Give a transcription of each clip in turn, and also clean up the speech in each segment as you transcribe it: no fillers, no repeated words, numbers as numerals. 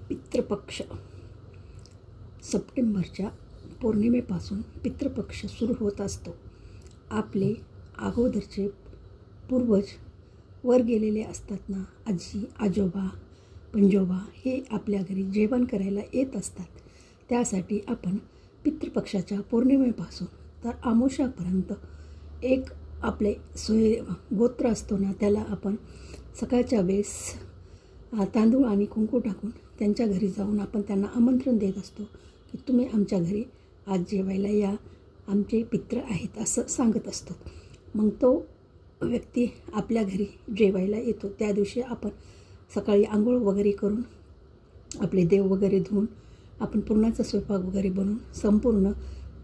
पितृपक्ष सप्टेंबरच्या पौर्णिमेपासून पितृपक्ष सुरू होत असतो. आपले अगोदरचे पूर्वज वर गेलेले असतात ना, आजी आजोबा पंजोबा हे आपल्या घरी जेवण करायला येत असतात. त्यासाठी आपण पितृपक्षाच्या पौर्णिमेपासून तर अमावास्यापर्यंत एक आपले गोत्र असतो ना, त्याला आपण सकाळच्या वेळेस तांदूळ आणि कुंकू टाकून त्यांच्या घरी जाऊन आपण त्यांना आमंत्रण देत असतो की तुम्ही आमच्या घरी आज जेवायला या, आमचे पित्र आहेत असं सांगत असतो. मग तो व्यक्ती आपल्या घरी जेवायला येतो. त्या दिवशी आपण सकाळी आंघोळ वगैरे करून आपले देव वगैरे धुवून आपण पुरणाचा स्वयंपाक वगैरे बनवून संपूर्ण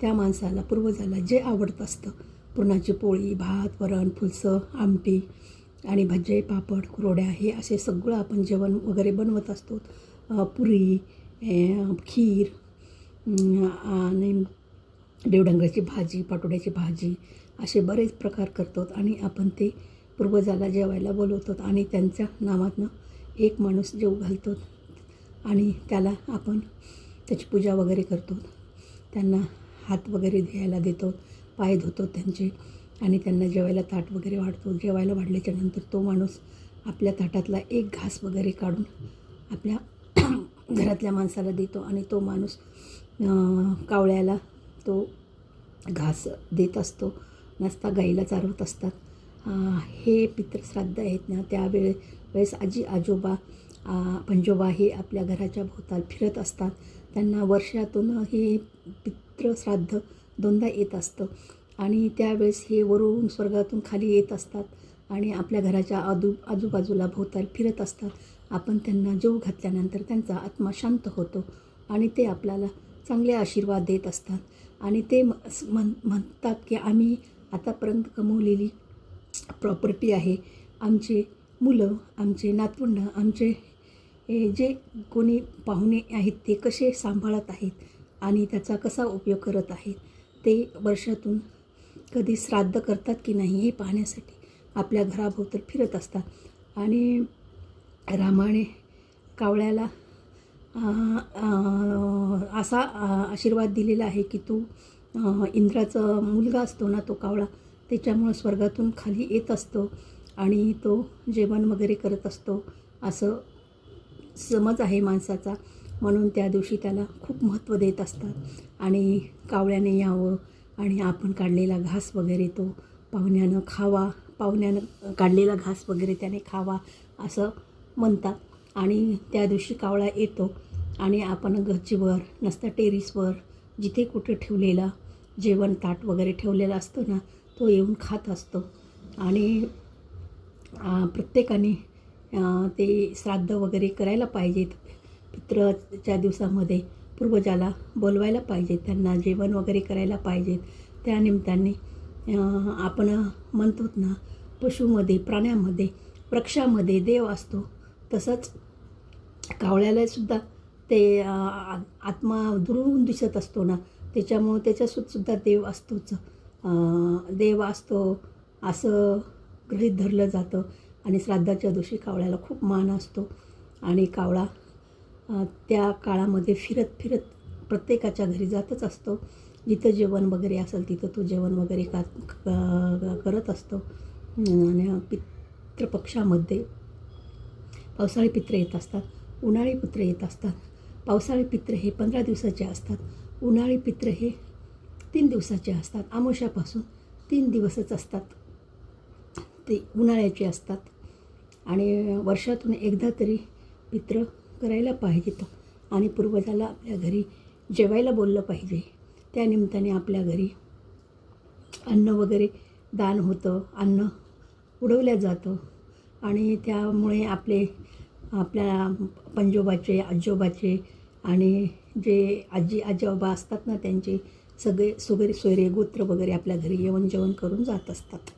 त्या माणसाला पूर्वजाला जे आवडतं असतं, पुरणाची पोळी, भात, वरण, फुलसं, आमटी आणि भजे, पापड, कुरवड्या हे असे सगळं आपण जेवण वगैरे बनवत असतो. पुरी, खीर आणि देवडंगराची भाजी, पाटोड्याची भाजी असे बरेच प्रकार करतो आणि आपण ते पूर्वजाला जेवायला बोलवतो आणि त्यांच्या नावातनं एक माणूस जेवू घालतो आणि त्याला आपण त्याची पूजा वगैरे करतो. त्यांना हात वगैरे धुवायला देतो, पाय धुतो त्यांचे आणि त्यांना जेवायला ताट वगैरे वाढतो. जेवायला वाढल्याच्या नंतर तो माणूस आपल्या ताटातला एक घास वगैरे काढून आपल्या घरातल्या माणसाला देतो आणि तो माणूस कावळ्याला तो घास देत असतो. नसता गाईला चारवत असतात. हे पितृश्राद्ध आहेत ना, त्यावेळेस आजी आजोबा पंजोबा हे आपल्या घराच्या भोवताल फिरत असतात. त्यांना वर्षातून हे पितृश्राद्ध दोनदा येत असतं आणि त्यावेळेस हे वरून स्वर्गातून खाली येत असतात आणि आपल्या घराच्या आजूबाजूला भोवताल फिरत असतात. आपण त्यांना जेवू घातल्यानंतर त्यांचा आत्मा शांत होतो आणि ते आपल्याला चांगले आशीर्वाद देत असतात आणि ते म्हणतात की आम्ही आतापर्यंत कमवलेली प्रॉपर्टी आहे, आमचे मुलं, आमचे नातवंड, आमचे जे कोणी पाहुणे आहेत ते कसे सांभाळत आहेत आणि त्याचा कसा उपयोग करत आहेत, ते वर्षातून कधी श्राद्ध करतात की नाही हे पाहण्यासाठी आपल्या घराभोवतर फिरत असतात. आणि रामाने कावळ्याला असा आशीर्वाद दिलेला आहे की तू इंद्राचा मुलगा असतो ना तो कावळा, त्याच्यामुळं स्वर्गातून खाली येत असतो आणि तो जेवण वगैरे करत असतो असं समज आहे माणसाचा. म्हणून त्या दिवशी त्याला खूप महत्त्व देत असतात आणि कावळ्याने यावं आणि आपण काढलेला घास वगैरे तो पाहुण्यानं खावा, पाहुण्यानं काढलेला घास वगैरे त्याने खावा असं म्हणतात. आणि त्या दिवशी कावळा येतो आणि आपण गच्चीवर नसता टेरिसवर जिथे कुठे ठेवलेला जेवण ताट वगैरे ठेवलेला असतो ना, तो येऊन खात असतो. आणि प्रत्येकाने ते श्राद्ध वगैरे करायला पाहिजेत. पितृच्या दिवसामध्ये पूर्वजाला बोलवायला पाहिजे, त्यांना जेवण वगैरे करायला पाहिजेत. त्यानिमित्ताने आपण म्हणतो ना, पशुमध्ये, प्राण्यामध्ये, वृक्षामध्ये देव असतो, तसंच कावळ्यालासुद्धा ते आत्मा दुरून दिसत असतो ना, त्याच्यामुळं त्याच्यासुद्धा देव असतोच, देव असतो असं गृहीत धरलं जातं. आणि श्राद्धाच्या दिवशी कावळ्याला खूप मान असतो आणि कावळा त्या काळामध्ये फिरत फिरत प्रत्येकाच्या घरी जातच असतो. जिथं जेवण वगैरे असेल तिथं तो जेवण वगैरे करत असतो. आणि पितृपक्षामध्ये पावसाळी पित्र येत असतात, उन्हाळी पित्र येत असतात. पावसाळी पित्र हे 15 दिवसाचे असतात, उन्हाळी पित्र हे 3 दिवसाचे असतात. अमावास्यापासून 3 दिवसच असतात, ते उन्हाळ्याचे असतात. आणि वर्षातून एकदा तरी पित्र करायला पाहिजेत आणि पूर्वजाला आपल्या घरी जेवायला बोललं पाहिजे. त्यानिमित्ताने आपल्या घरी अन्न वगैरे दान होतं, अन्न उडवलं जातं आणि त्यामुळे आपल्या पंजोबाचे, आजोबाचे आणि जे आजी आजोबा असतात ना, त्यांचे सगळे सोयरे गोत्र वगैरे आपल्या घरी जेवण करून जात असतात.